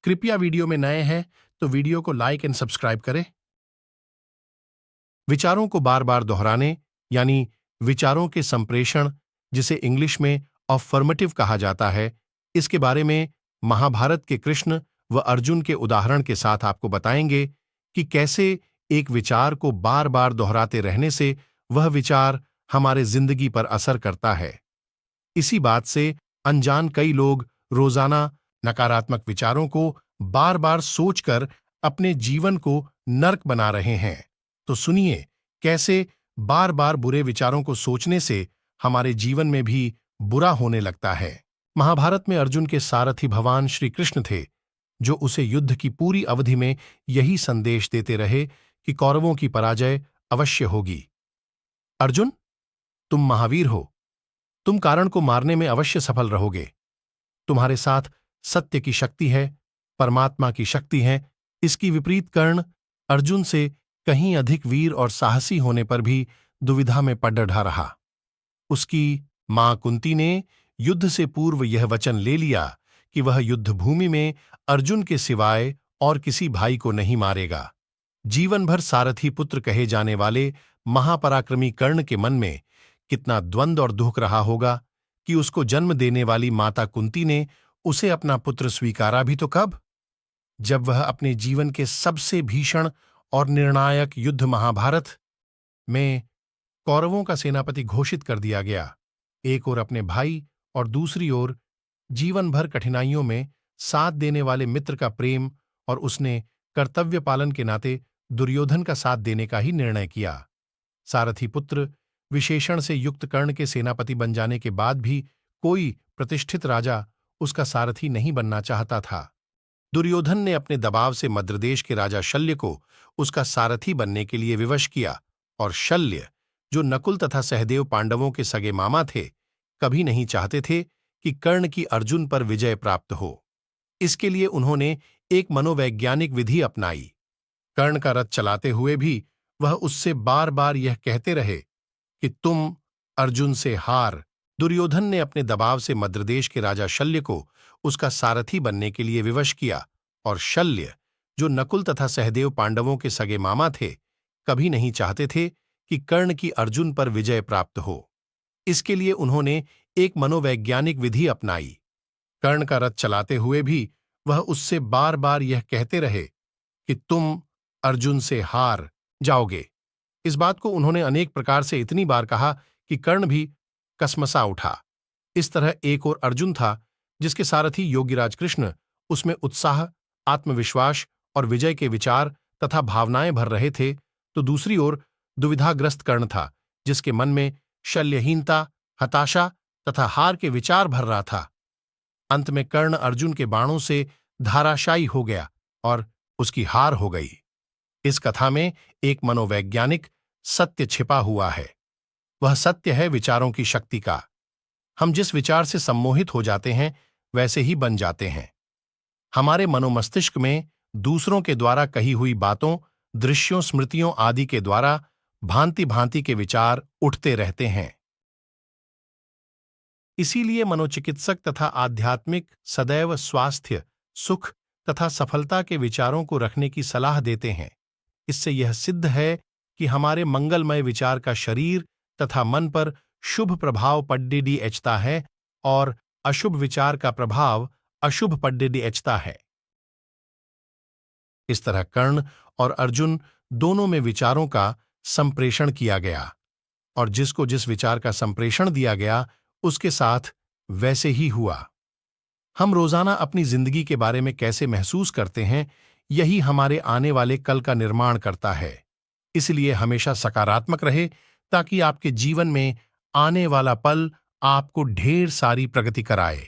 कृपया वीडियो में नए हैं तो वीडियो को लाइक एंड सब्सक्राइब करें। विचारों को बार बार दोहराने यानी विचारों के संप्रेषण, जिसे इंग्लिश में अफर्मेटिव कहा जाता है, इसके बारे में महाभारत के कृष्ण व अर्जुन के उदाहरण के साथ आपको बताएंगे कि कैसे एक विचार को बार बार दोहराते रहने से वह विचार हमारे जिंदगी पर असर करता है। इसी बात से अनजान कई लोग रोजाना नकारात्मक विचारों को बार बार सोचकर अपने जीवन को नर्क बना रहे हैं। तो सुनिए कैसे बार बार बुरे विचारों को सोचने से हमारे जीवन में भी बुरा होने लगता है। महाभारत में अर्जुन के सारथी भगवान श्री कृष्ण थे, जो उसे युद्ध की पूरी अवधि में यही संदेश देते रहे कि कौरवों की पराजय अवश्य होगी। अर्जुन, तुम महावीर हो, तुम कारण को मारने में अवश्य सफल रहोगे। तुम्हारे साथ सत्य की शक्ति है, परमात्मा की शक्ति है। इसकी विपरीत कर्ण अर्जुन से कहीं अधिक वीर और साहसी होने पर भी दुविधा में पड़ डटा रहा। उसकी मां कुंती ने युद्ध से पूर्व यह वचन ले लिया कि वह युद्ध भूमि में अर्जुन के सिवाय और किसी भाई को नहीं मारेगा। जीवन भर सारथी पुत्र कहे जाने वाले महापराक्रमी कर्ण के मन में कितना द्वंद्व और दुख रहा होगा कि उसको जन्म देने वाली माता कुंती ने उसे अपना पुत्र स्वीकारा भी तो कब, जब वह अपने जीवन के सबसे भीषण और निर्णायक युद्ध महाभारत में कौरवों का सेनापति घोषित कर दिया गया। एक ओर अपने भाई और दूसरी ओर जीवन भर कठिनाइयों में साथ देने वाले मित्र का प्रेम, और उसने कर्तव्य पालन के नाते दुर्योधन का साथ देने का ही निर्णय किया। सारथी पुत्र विशेषण से युक्त कर्ण के सेनापति बन जाने के बाद भी कोई प्रतिष्ठित राजा उसका सारथी नहीं बनना चाहता था। दुर्योधन ने अपने दबाव से मद्रदेश के राजा शल्य को उसका सारथी बनने के लिए विवश किया, और शल्य, जो नकुल तथा सहदेव पांडवों के सगे मामा थे, कभी नहीं चाहते थे कि कर्ण की अर्जुन पर विजय प्राप्त हो। इसके लिए उन्होंने एक मनोवैज्ञानिक विधि अपनाई। कर्ण का रथ चलाते हुए भी वह उससे बार बार यह कहते रहे कि तुम अर्जुन से हार। दुर्योधन ने अपने दबाव से मद्रदेश के राजा शल्य को उसका सारथी बनने के लिए विवश किया, और शल्य, जो नकुल तथा सहदेव पांडवों के सगे मामा थे, कभी नहीं चाहते थे कि कर्ण की अर्जुन पर विजय प्राप्त हो। इसके लिए उन्होंने एक मनोवैज्ञानिक विधि अपनाई। कर्ण का रथ चलाते हुए भी वह उससे बार बार यह कहते रहे कि तुम अर्जुन से हार जाओगे। इस बात को उन्होंने अनेक प्रकार से इतनी बार कहा कि कर्ण भी कसमसा उठा। इस तरह एक ओर अर्जुन था, जिसके सारथी योगीराज कृष्ण उसमें उत्साह, आत्मविश्वास और विजय के विचार तथा भावनाएं भर रहे थे, तो दूसरी ओर दुविधाग्रस्त कर्ण था, जिसके मन में शल्यहीनता, हताशा तथा हार के विचार भर रहा था। अंत में कर्ण अर्जुन के बाणों से धाराशायी हो गया और उसकी हार हो गई। इस कथा में एक मनोवैज्ञानिक सत्य छिपा हुआ है। वह सत्य है विचारों की शक्ति का। हम जिस विचार से सम्मोहित हो जाते हैं, वैसे ही बन जाते हैं। हमारे मनोमस्तिष्क में दूसरों के द्वारा कही हुई बातों, दृश्यों, स्मृतियों आदि के द्वारा भांति भांति के विचार उठते रहते हैं। इसीलिए मनोचिकित्सक तथा आध्यात्मिक सदैव स्वास्थ्य, सुख तथा सफलता के विचारों को रखने की सलाह देते हैं। इससे यह सिद्ध है कि हमारे मंगलमय विचार का शरीर तथा मन पर शुभ प्रभाव पड्डिडिएचता है, और अशुभ विचार का प्रभाव अशुभ पड्डिडिएचता है। इस तरह कर्ण और अर्जुन दोनों में विचारों का संप्रेषण किया गया, और जिसको जिस विचार का संप्रेषण दिया गया उसके साथ वैसे ही हुआ। हम रोजाना अपनी जिंदगी के बारे में कैसे महसूस करते हैं, यही हमारे आने वाले कल का निर्माण करता है। इसलिए हमेशा सकारात्मक रहे, ताकि आपके जीवन में आने वाला पल आपको ढेर सारी प्रगति कराए।